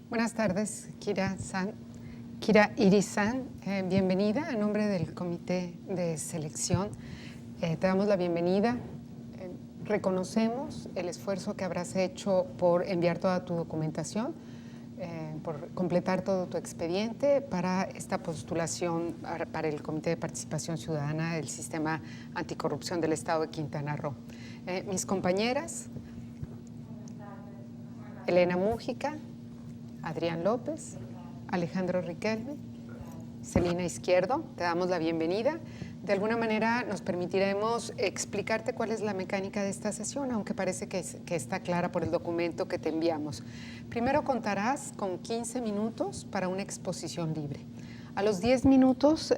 Buenas tardes, Kira Irizan, bienvenida a nombre del Comité de Selección. Te damos la bienvenida. Reconocemos el esfuerzo que habrás hecho por enviar toda tu documentación, por completar todo tu expediente para esta postulación para el Comité de Participación Ciudadana del Sistema Anticorrupción del Estado de Quintana Roo. Mis compañeras, Elena Mújica, Adrián López, Alejandro Riquelme, Celina Izquierdo, te damos la bienvenida. De alguna manera nos permitiremos explicarte cuál es la mecánica de esta sesión, aunque parece que está clara por el documento que te enviamos. Primero contarás con 15 minutos para una exposición libre. A los 10 minutos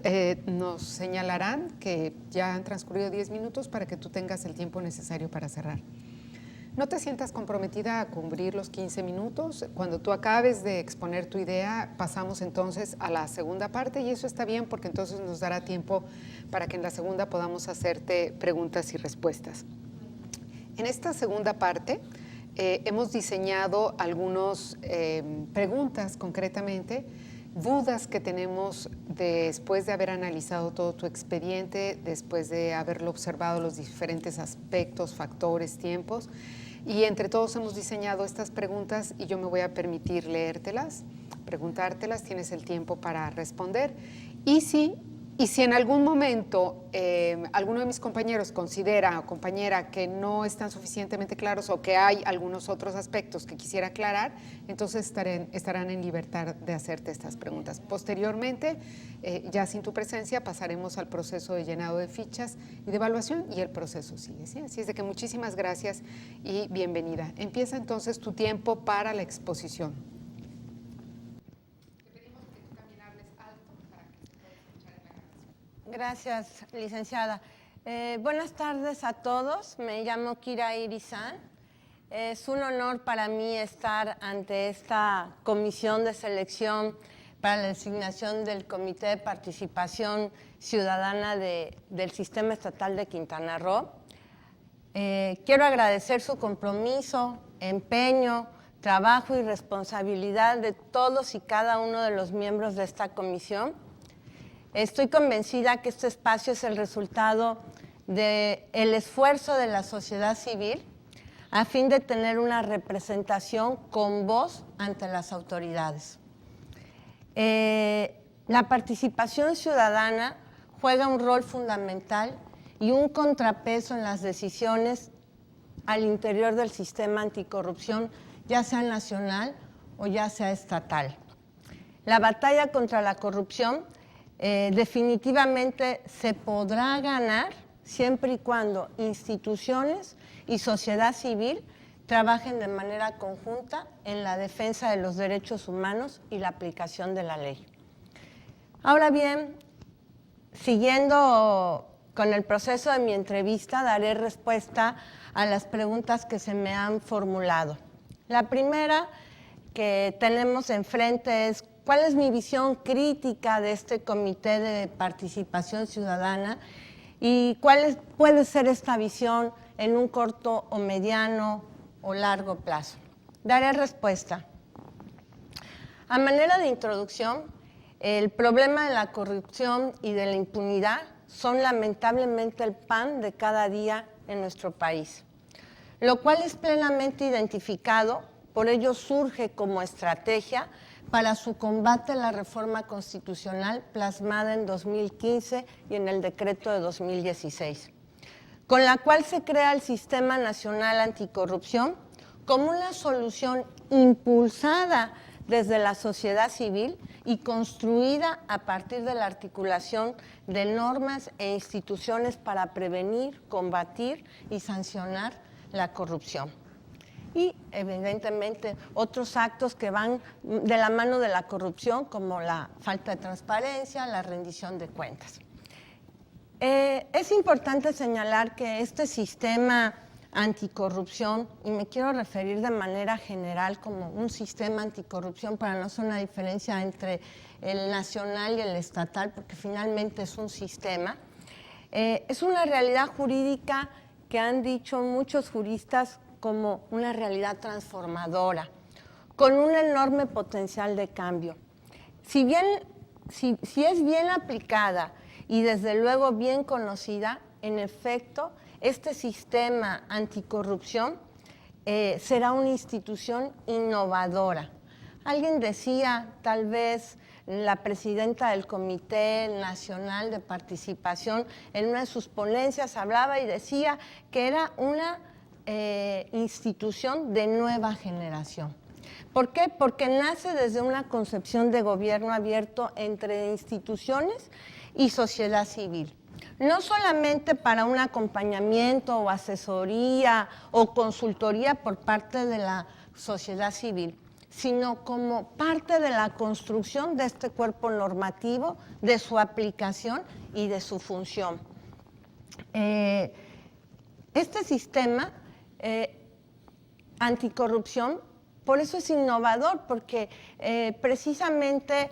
nos señalarán que ya han transcurrido 10 minutos para que tú tengas el tiempo necesario para cerrar. No te sientas comprometida a cubrir los 15 minutos. Cuando tú acabes de exponer tu idea, pasamos entonces a la segunda parte y eso está bien porque entonces nos dará tiempo para que en la segunda podamos hacerte preguntas y respuestas. En esta segunda parte hemos diseñado algunas preguntas concretamente, dudas que tenemos después de haber analizado todo tu expediente, después de haberlo observado los diferentes aspectos, factores, tiempos. Y entre todos hemos diseñado estas preguntas y yo me voy a permitir leértelas, preguntártelas, tienes el tiempo para responder. Y si en algún momento alguno de mis compañeros considera o compañera que no están suficientemente claros o que hay algunos otros aspectos que quisiera aclarar, entonces estarán en libertad de hacerte estas preguntas. Posteriormente, ya sin tu presencia, pasaremos al proceso de llenado de fichas y de evaluación y el proceso sigue, ¿sí? Así es de que muchísimas gracias y bienvenida. Empieza entonces tu tiempo para la exposición. Gracias, licenciada. Buenas tardes a todos. Me llamo Kira Irizan. Es un honor para mí estar ante esta comisión de selección para la designación del Comité de Participación Ciudadana del Sistema Estatal de Quintana Roo. Quiero agradecer su compromiso, empeño, trabajo y responsabilidad de todos y cada uno de los miembros de esta comisión. Estoy convencida que este espacio es el resultado del esfuerzo de la sociedad civil a fin de tener una representación con voz ante las autoridades. La participación ciudadana juega un rol fundamental y un contrapeso en las decisiones al interior del sistema anticorrupción, ya sea nacional o ya sea estatal. La batalla contra la corrupción definitivamente se podrá ganar siempre y cuando instituciones y sociedad civil trabajen de manera conjunta en la defensa de los derechos humanos y la aplicación de la ley. Ahora bien, siguiendo con el proceso de mi entrevista, daré respuesta a las preguntas que se me han formulado. La primera que tenemos enfrente es: ¿cuál es mi visión crítica de este Comité de Participación Ciudadana y cuál puede ser esta visión en un corto o mediano o largo plazo? Daré respuesta. A manera de introducción, el problema de la corrupción y de la impunidad son lamentablemente el pan de cada día en nuestro país, lo cual es plenamente identificado, por ello surge como estrategia para su combate a la reforma constitucional plasmada en 2015 y en el decreto de 2016, con la cual se crea el Sistema Nacional Anticorrupción como una solución impulsada desde la sociedad civil y construida a partir de la articulación de normas e instituciones para prevenir, combatir y sancionar la corrupción. Y evidentemente otros actos que van de la mano de la corrupción, como la falta de transparencia, la rendición de cuentas. Es importante señalar que este sistema anticorrupción, y me quiero referir de manera general como un sistema anticorrupción para no hacer una diferencia entre el nacional y el estatal, porque finalmente es un sistema, es una realidad jurídica que han dicho muchos juristas como una realidad transformadora, con un enorme potencial de cambio. Si es bien aplicada y desde luego bien conocida, en efecto, este sistema anticorrupción será una institución innovadora. Alguien decía, tal vez la presidenta del Comité Nacional de Participación, en una de sus ponencias hablaba y decía que era una institución de nueva generación. ¿Por qué? Porque nace desde una concepción de gobierno abierto entre instituciones y sociedad civil. No solamente para un acompañamiento o asesoría o consultoría por parte de la sociedad civil, sino como parte de la construcción de este cuerpo normativo, de su aplicación y de su función. Este sistema anticorrupción, por eso es innovador, porque precisamente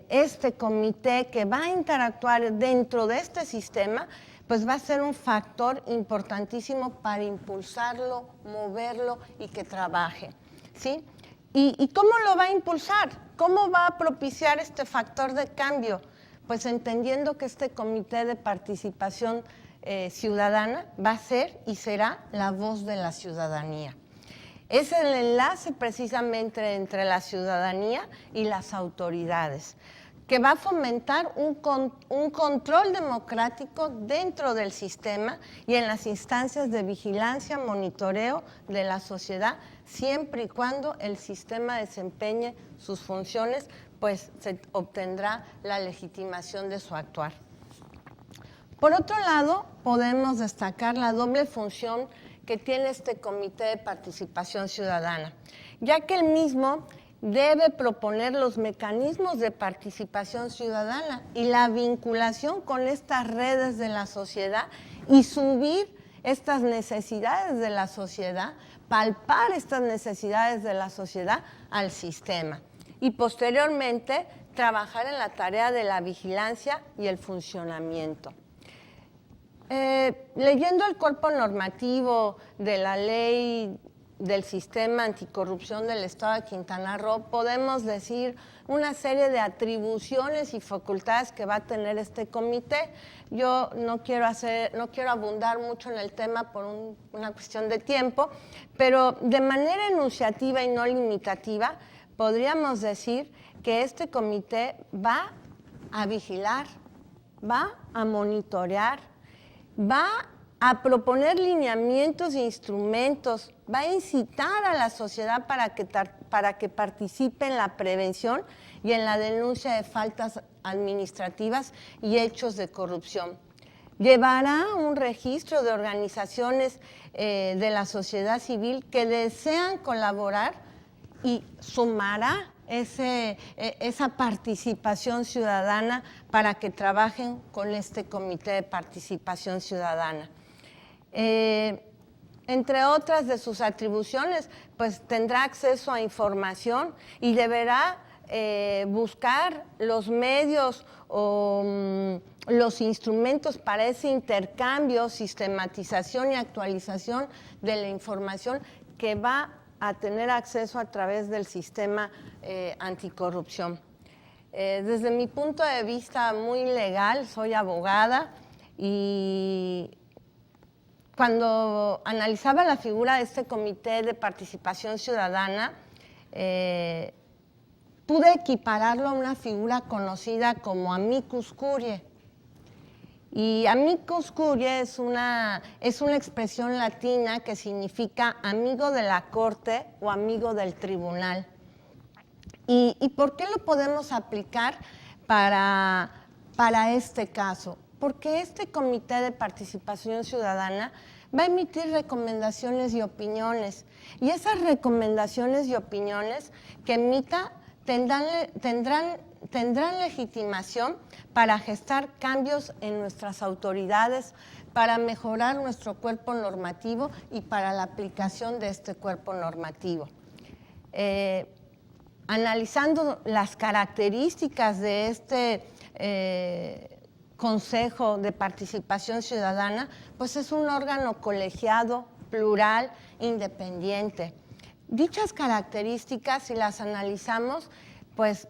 este comité que va a interactuar dentro de este sistema, pues va a ser un factor importantísimo para impulsarlo, moverlo y que trabaje, ¿sí? ¿Y cómo lo va a impulsar? ¿Cómo va a propiciar este factor de cambio? Pues entendiendo que este comité de participación ciudadana va a ser y será la voz de la ciudadanía. Es el enlace precisamente entre la ciudadanía y las autoridades, que va a fomentar un control democrático dentro del sistema y en las instancias de vigilancia, monitoreo de la sociedad, siempre y cuando el sistema desempeñe sus funciones, pues se obtendrá la legitimación de su actuar. Por otro lado, podemos destacar la doble función que tiene este Comité de Participación Ciudadana, ya que el mismo debe proponer los mecanismos de participación ciudadana y la vinculación con estas redes de la sociedad y subir estas necesidades de la sociedad, palpar estas necesidades de la sociedad al sistema y posteriormente trabajar en la tarea de la vigilancia y el funcionamiento. Leyendo el cuerpo normativo de la ley del sistema anticorrupción del Estado de Quintana Roo, podemos decir una serie de atribuciones y facultades que va a tener este comité. Yo no quiero abundar mucho en el tema por una cuestión de tiempo, pero de manera enunciativa y no limitativa, podríamos decir que este comité va a vigilar, va a monitorear, va a proponer lineamientos e instrumentos, va a incitar a la sociedad para que participe en la prevención y en la denuncia de faltas administrativas y hechos de corrupción. Llevará un registro de organizaciones de la sociedad civil que desean colaborar y sumará esa participación ciudadana para que trabajen con este Comité de Participación Ciudadana. Entre otras de sus atribuciones, pues tendrá acceso a información y deberá buscar los medios o los instrumentos para ese intercambio, sistematización y actualización de la información que va a tener acceso a través del sistema anticorrupción. Desde mi punto de vista muy legal, soy abogada y cuando analizaba la figura de este Comité de Participación Ciudadana, pude equipararlo a una figura conocida como amicus curiae. Y amicus curiae es una expresión latina que significa amigo de la corte o amigo del tribunal. ¿Y por qué lo podemos aplicar para este caso? Porque este Comité de Participación Ciudadana va a emitir recomendaciones y opiniones. Y esas recomendaciones y opiniones que emita tendrán legitimación para gestar cambios en nuestras autoridades, para mejorar nuestro cuerpo normativo y para la aplicación de este cuerpo normativo. Analizando las características de este Consejo de Participación Ciudadana, pues es un órgano colegiado, plural, independiente. Dichas características, si las analizamos, pues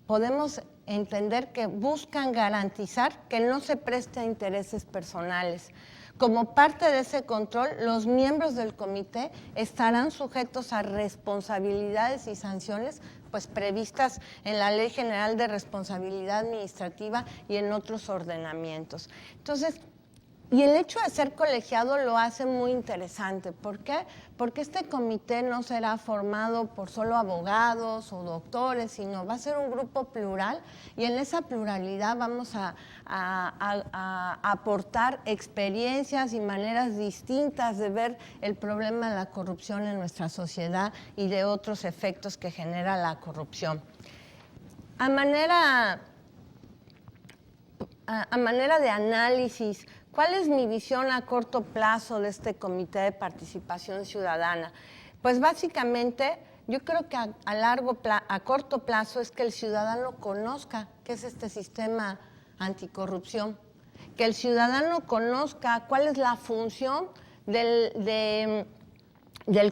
podemos entender que buscan garantizar que no se preste a intereses personales. Como parte de ese control, los miembros del comité estarán sujetos a responsabilidades y sanciones pues previstas en la Ley General de Responsabilidad Administrativa y en otros ordenamientos. Entonces, y el hecho de ser colegiado lo hace muy interesante. ¿Por qué? Porque este comité no será formado por solo abogados o doctores, sino va a ser un grupo plural, y en esa pluralidad vamos a aportar experiencias y maneras distintas de ver el problema de la corrupción en nuestra sociedad y de otros efectos que genera la corrupción. A manera de análisis, ¿cuál es mi visión a corto plazo de este Comité de Participación Ciudadana? Pues básicamente yo creo que a corto plazo es que el ciudadano conozca qué es este sistema anticorrupción, que el ciudadano conozca cuál es la función del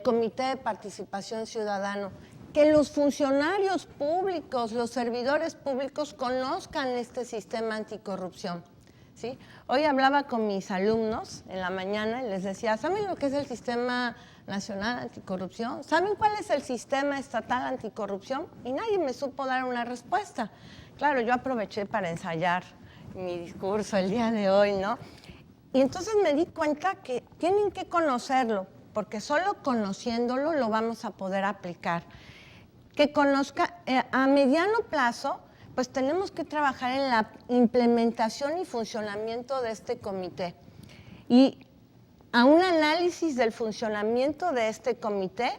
Comité de Participación Ciudadana, que los funcionarios públicos, los servidores públicos conozcan este sistema anticorrupción. ¿Sí? Hoy hablaba con mis alumnos en la mañana y les decía, ¿saben lo que es el Sistema Nacional Anticorrupción? ¿Saben cuál es el Sistema Estatal Anticorrupción? Y nadie me supo dar una respuesta. Claro, yo aproveché para ensayar mi discurso el día de hoy, ¿no? Y entonces me di cuenta que tienen que conocerlo, porque solo conociéndolo lo vamos a poder aplicar. Que conozca a mediano plazo, pues tenemos que trabajar en la implementación y funcionamiento de este comité. Y a un análisis del funcionamiento de este comité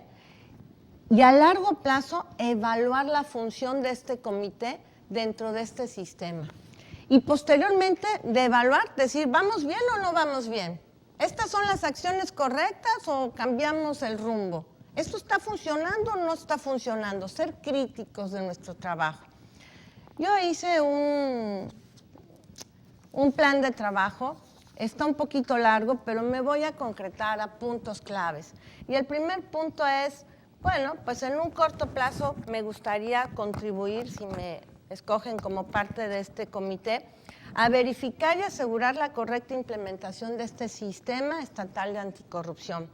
y a largo plazo evaluar la función de este comité dentro de este sistema. Y posteriormente de evaluar, decir, ¿vamos bien o no vamos bien? ¿Estas son las acciones correctas o cambiamos el rumbo? ¿Esto está funcionando o no está funcionando? Ser críticos de nuestro trabajo. Yo hice un plan de trabajo, está un poquito largo, pero me voy a concretar a puntos claves. Y el primer punto es, bueno, pues en un corto plazo me gustaría contribuir, si me escogen como parte de este comité, a verificar y asegurar la correcta implementación de este sistema estatal de anticorrupción,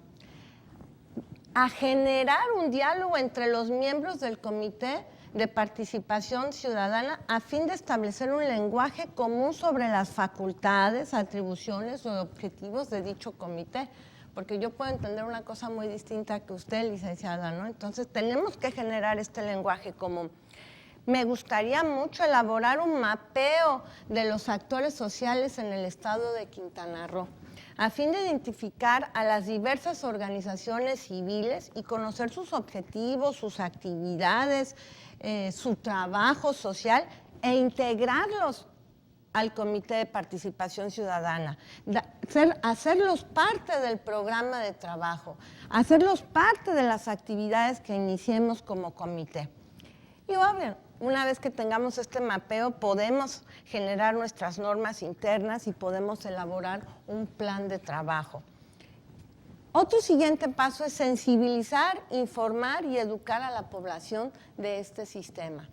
a generar un diálogo entre los miembros del Comité de Participación Ciudadana a fin de establecer un lenguaje común sobre las facultades, atribuciones o objetivos de dicho comité, porque yo puedo entender una cosa muy distinta que usted, licenciada, ¿no? Entonces tenemos que generar este lenguaje común. Me gustaría mucho elaborar un mapeo de los actores sociales en el estado de Quintana Roo, a fin de identificar a las diversas organizaciones civiles y conocer sus objetivos, sus actividades, su trabajo social e integrarlos al Comité de Participación Ciudadana, hacerlos parte del programa de trabajo, hacerlos parte de las actividades que iniciemos como comité. Y obvio, una vez que tengamos este mapeo, podemos generar nuestras normas internas y podemos elaborar un plan de trabajo. Otro siguiente paso es sensibilizar, informar y educar a la población de este sistema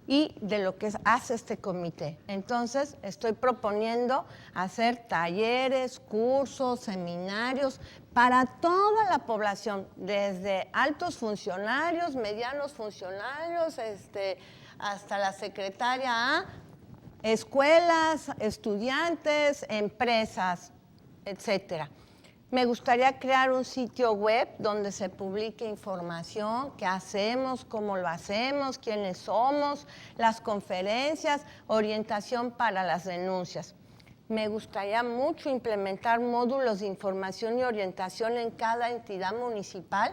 y de lo que hace este comité. Entonces, estoy proponiendo hacer talleres, cursos, seminarios para toda la población, desde altos funcionarios, medianos funcionarios, hasta la secretaria A, escuelas, estudiantes, empresas, etcétera. Me gustaría crear un sitio web donde se publique información, qué hacemos, cómo lo hacemos, quiénes somos, las conferencias, orientación para las denuncias. Me gustaría mucho implementar módulos de información y orientación en cada entidad municipal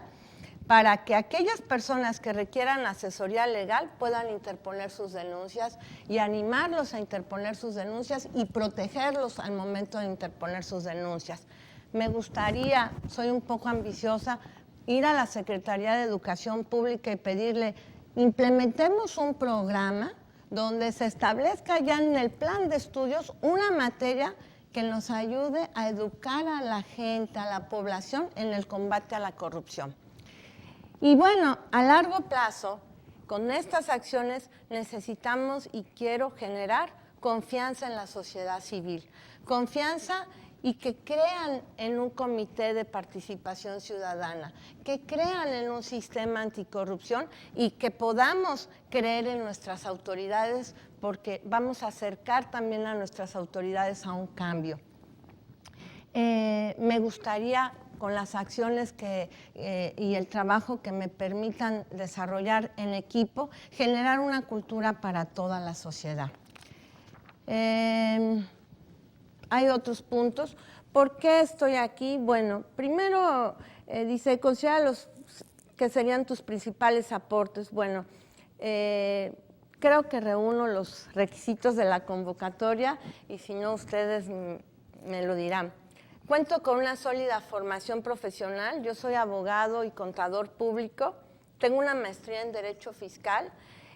para que aquellas personas que requieran asesoría legal puedan interponer sus denuncias y animarlos a interponer sus denuncias y protegerlos al momento de interponer sus denuncias. Me gustaría, soy un poco ambiciosa, ir a la Secretaría de Educación Pública y pedirle, implementemos un programa donde se establezca ya en el plan de estudios una materia que nos ayude a educar a la gente, a la población en el combate a la corrupción. Y bueno, a largo plazo, con estas acciones necesitamos y quiero generar confianza en la sociedad civil. Confianza y que crean en un comité de participación ciudadana, que crean en un sistema anticorrupción y que podamos creer en nuestras autoridades, porque vamos a acercar también a nuestras autoridades a un cambio. Me gustaría, con las acciones y el trabajo que me permitan desarrollar en equipo, generar una cultura para toda la sociedad. Hay otros puntos. ¿Por qué estoy aquí? Bueno, primero dice, considera los que serían tus principales aportes. Bueno, creo que reúno los requisitos de la convocatoria y si no, ustedes me lo dirán. Cuento con una sólida formación profesional. Yo soy abogado y contador público. Tengo una maestría en Derecho Fiscal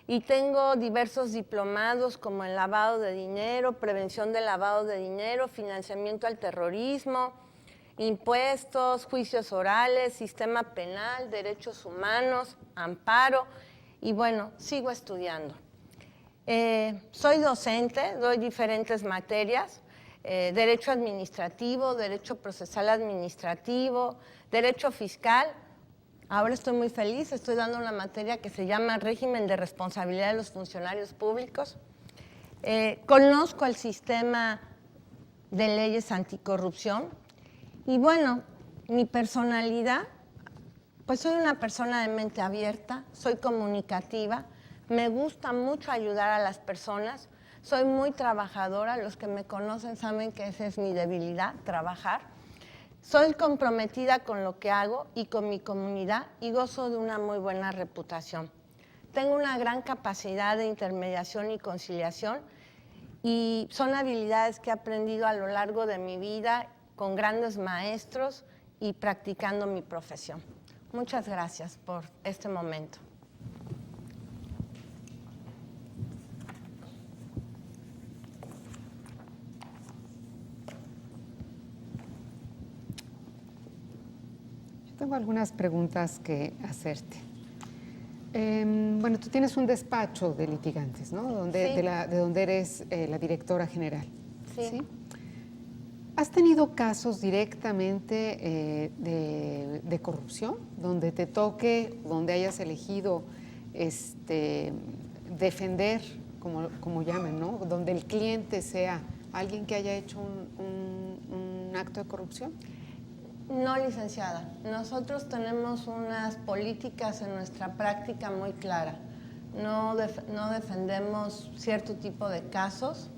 y tengo diversos diplomados como en lavado de dinero, prevención del lavado de dinero, financiamiento al terrorismo, impuestos, juicios orales, sistema penal, derechos humanos, amparo y bueno, sigo estudiando. Soy docente, doy diferentes materias, derecho administrativo, derecho procesal administrativo, derecho fiscal. Ahora estoy muy feliz, estoy dando una materia que se llama régimen de responsabilidad de los funcionarios públicos. Conozco el sistema de leyes anticorrupción y bueno, mi personalidad, pues soy una persona de mente abierta, soy comunicativa, me gusta mucho ayudar a las personas, soy muy trabajadora, los que me conocen saben que esa es mi debilidad, trabajar. Soy comprometida con lo que hago y con mi comunidad y gozo de una muy buena reputación. Tengo una gran capacidad de intermediación y conciliación y son habilidades que he aprendido a lo largo de mi vida con grandes maestros y practicando mi profesión. Muchas gracias por este momento. Tengo algunas preguntas que hacerte. Bueno, tú tienes un despacho de litigantes, ¿no? Sí. De donde eres la directora general. Sí. ¿Has tenido casos directamente de corrupción, donde te toque, donde hayas elegido defender, como llaman, ¿no? Donde el cliente sea alguien que haya hecho un acto de corrupción? No, licenciada. Nosotros tenemos unas políticas en nuestra práctica muy claras. No defendemos cierto tipo de casos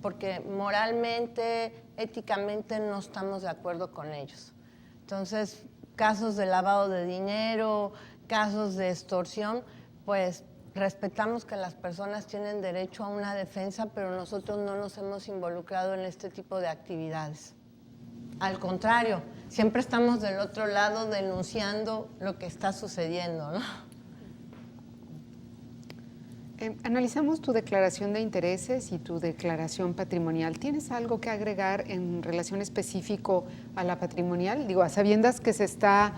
porque moralmente, éticamente no estamos de acuerdo con ellos. Entonces, casos de lavado de dinero, casos de extorsión, pues respetamos que las personas tienen derecho a una defensa, pero nosotros no nos hemos involucrado en este tipo de actividades. Al contrario, siempre estamos del otro lado denunciando lo que está sucediendo, ¿no? Analizamos tu declaración de intereses y tu declaración patrimonial. ¿Tienes algo que agregar en relación específico a la patrimonial? Digo, a sabiendas que se está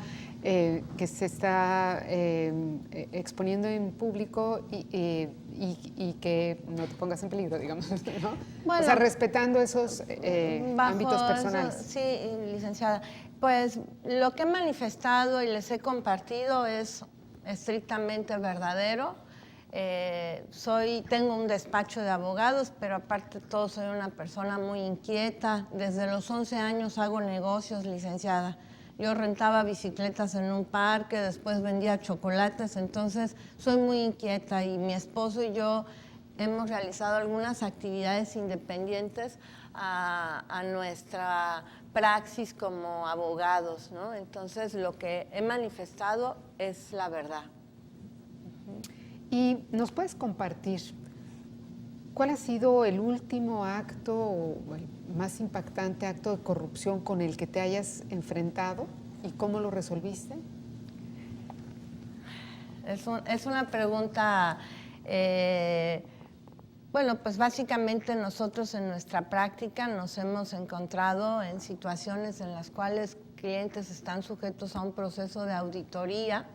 exponiendo en público y que no te pongas en peligro, digamos, ¿no? Bueno, o sea, respetando esos ámbitos personales. Sí, licenciada. Pues lo que he manifestado y les he compartido es estrictamente verdadero. Tengo un despacho de abogados, pero aparte de todo soy una persona muy inquieta. Desde los 11 años hago negocios, licenciada. Yo rentaba bicicletas en un parque, después vendía chocolates, entonces soy muy inquieta y mi esposo y yo hemos realizado algunas actividades independientes a nuestra praxis como abogados, ¿no? Entonces lo que he manifestado es la verdad. ¿Y nos puedes compartir cuál ha sido el último acto o el más impactante acto de corrupción con el que te hayas enfrentado y cómo lo resolviste? Es una pregunta, bueno, pues básicamente nosotros en nuestra práctica nos hemos encontrado en situaciones en las cuales clientes están sujetos a un proceso de auditoría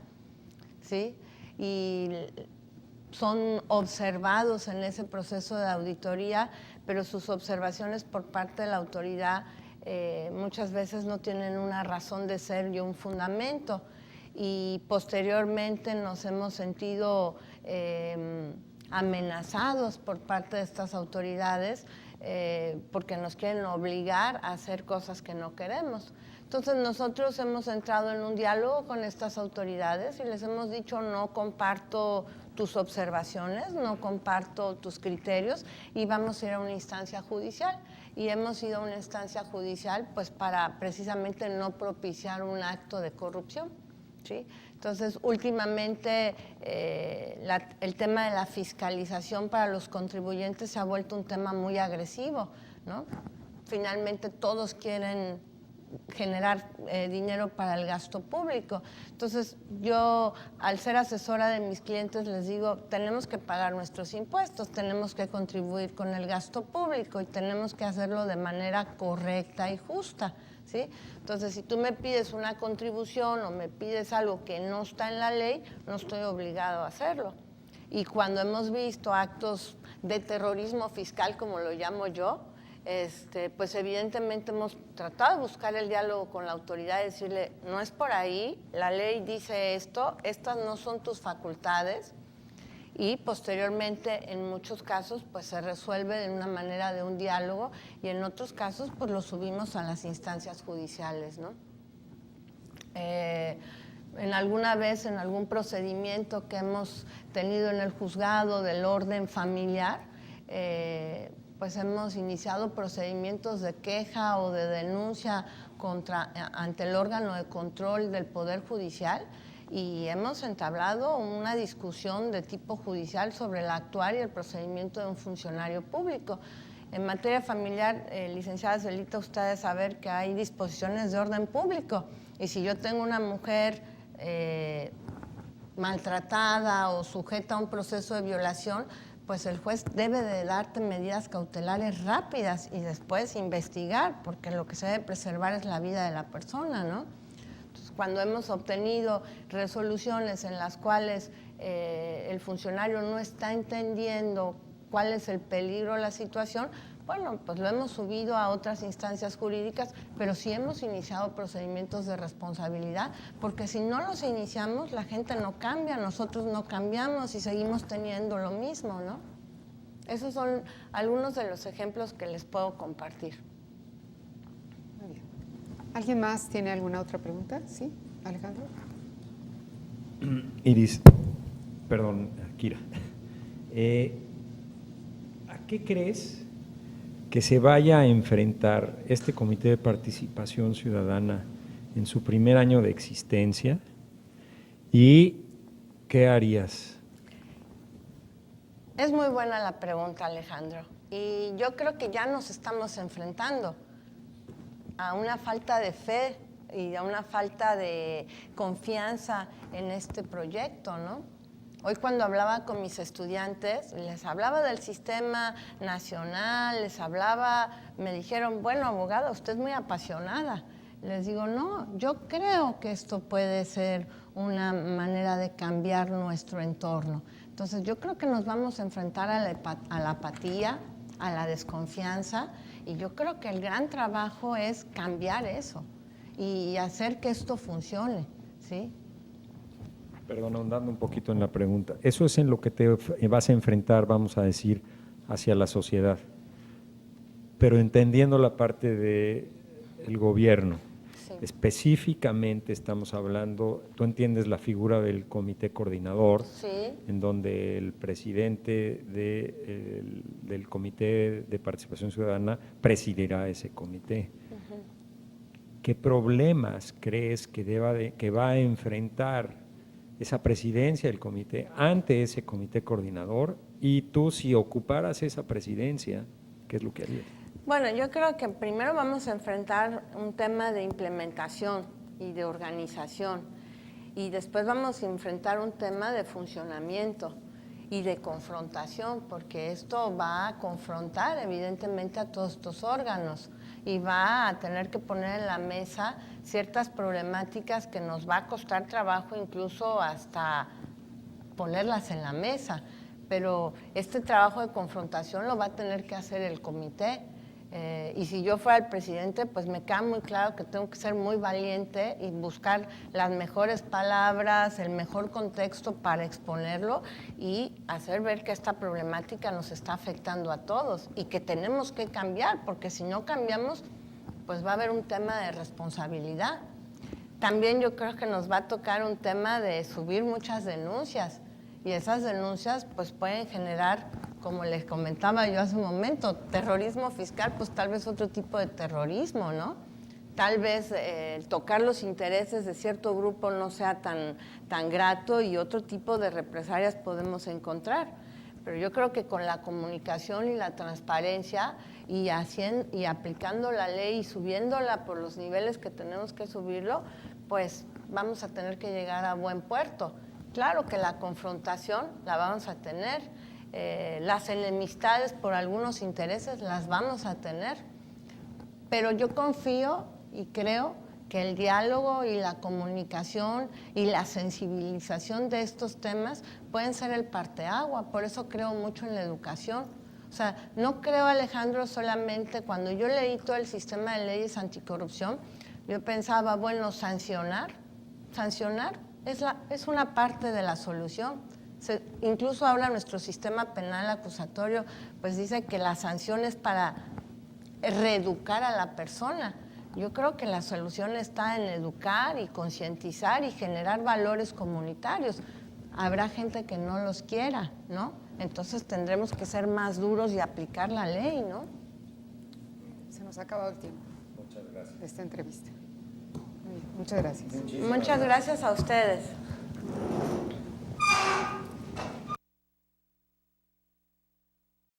¿sí? Y son observados en ese proceso de auditoría, pero sus observaciones por parte de la autoridad muchas veces no tienen una razón de ser y un fundamento. Y posteriormente nos hemos sentido amenazados por parte de estas autoridades porque nos quieren obligar a hacer cosas que no queremos. Entonces nosotros hemos entrado en un diálogo con estas autoridades y les hemos dicho: no comparto tus observaciones, no comparto tus criterios y vamos a ir a una instancia judicial. Y hemos ido a una instancia judicial pues para precisamente no propiciar un acto de corrupción, ¿sí? Entonces, últimamente el tema de la fiscalización para los contribuyentes se ha vuelto un tema muy agresivo, ¿no? Finalmente todos quieren generar dinero para el gasto público. Entonces, yo, al ser asesora de mis clientes, les digo: tenemos que pagar nuestros impuestos, tenemos que contribuir con el gasto público y tenemos que hacerlo de manera correcta y justa, ¿sí? Entonces, si tú me pides una contribución o me pides algo que no está en la ley, no estoy obligado a hacerlo. Y cuando hemos visto actos de terrorismo fiscal, como lo llamo yo, pues evidentemente hemos tratado de buscar el diálogo con la autoridad y decirle: no es por ahí, la ley dice esto, estas no son tus facultades. Y posteriormente, en muchos casos, pues se resuelve de una manera de un diálogo y en otros casos, pues lo subimos a las instancias judiciales, ¿no? En alguna vez, en algún procedimiento que hemos tenido en el juzgado del orden familiar, pues hemos iniciado procedimientos de queja o de denuncia ante el órgano de control del Poder Judicial y hemos entablado una discusión de tipo judicial sobre el actuar y el procedimiento de un funcionario público. En materia familiar, licenciada Celita, ustedes saben que hay disposiciones de orden público y si yo tengo una mujer maltratada o sujeta a un proceso de violación, pues el juez debe de darte medidas cautelares rápidas y después investigar, porque lo que se debe preservar es la vida de la persona, ¿no? Entonces, cuando hemos obtenido resoluciones en las cuales el funcionario no está entendiendo cuál es el peligro de la situación, bueno, pues lo hemos subido a otras instancias jurídicas, pero sí hemos iniciado procedimientos de responsabilidad, porque si no los iniciamos, la gente no cambia, nosotros no cambiamos y seguimos teniendo lo mismo, ¿no? Esos son algunos de los ejemplos que les puedo compartir. Muy bien. ¿Alguien más tiene alguna otra pregunta? ¿Sí, Alejandro? Iris, perdón, Kira. ¿A qué crees que se vaya a enfrentar este Comité de Participación Ciudadana en su primer año de existencia y qué harías? Es muy buena la pregunta, Alejandro, y yo creo que ya nos estamos enfrentando a una falta de fe y a una falta de confianza en este proyecto, ¿no? Hoy cuando hablaba con mis estudiantes, les hablaba del sistema nacional, me dijeron: bueno, abogada, usted es muy apasionada. Les digo: no, yo creo que esto puede ser una manera de cambiar nuestro entorno. Entonces yo creo que nos vamos a enfrentar a la apatía, a la desconfianza, y yo creo que el gran trabajo es cambiar eso y hacer que esto funcione, ¿sí? Perdón, ahondando un poquito en la pregunta. Eso es en lo que te vas a enfrentar, vamos a decir, hacia la sociedad, pero entendiendo la parte del gobierno. Sí. Específicamente estamos hablando, tú entiendes la figura del comité coordinador, sí, en donde el presidente del Comité de Participación Ciudadana presidirá ese comité. Uh-huh. ¿Qué problemas crees que va a enfrentar esa presidencia del comité ante ese comité coordinador? Y tú, si ocuparas esa presidencia, ¿qué es lo que harías? Bueno, yo creo que primero vamos a enfrentar un tema de implementación y de organización y después vamos a enfrentar un tema de funcionamiento y de confrontación, porque esto va a confrontar evidentemente a todos estos órganos y va a tener que poner en la mesa ciertas problemáticas que nos va a costar trabajo incluso hasta ponerlas en la mesa. Pero este trabajo de confrontación lo va a tener que hacer el comité. Y si yo fuera el presidente, pues me queda muy claro que tengo que ser muy valiente y buscar las mejores palabras, el mejor contexto para exponerlo y hacer ver que esta problemática nos está afectando a todos y que tenemos que cambiar, porque si no cambiamos, pues va a haber un tema de responsabilidad. También yo creo que nos va a tocar un tema de subir muchas denuncias y esas denuncias pues pueden generar, como les comentaba yo hace un momento, terrorismo fiscal, pues tal vez otro tipo de terrorismo, ¿no? Tal vez tocar los intereses de cierto grupo no sea tan grato y otro tipo de represalias podemos encontrar. Pero yo creo que con la comunicación y la transparencia y aplicando la ley y subiéndola por los niveles que tenemos que subirlo, pues vamos a tener que llegar a buen puerto. Claro que la confrontación la vamos a tener, las enemistades por algunos intereses las vamos a tener, pero yo confío y creo que el diálogo y la comunicación y la sensibilización de estos temas pueden ser el parteagua. Por eso creo mucho en la educación. O sea, no creo, Alejandro, solamente cuando yo leí todo el sistema de leyes anticorrupción, yo pensaba, bueno, sancionar es una parte de la solución. Incluso ahora nuestro sistema penal acusatorio pues dice que la sanción es para reeducar a la persona. Yo creo que la solución está en educar y concientizar y generar valores comunitarios. Habrá gente que no los quiera, ¿no? Entonces tendremos que ser más duros y aplicar la ley, ¿no? Se nos ha acabado el tiempo. Muchas gracias. De esta entrevista. Muchas gracias. Muchas gracias a ustedes.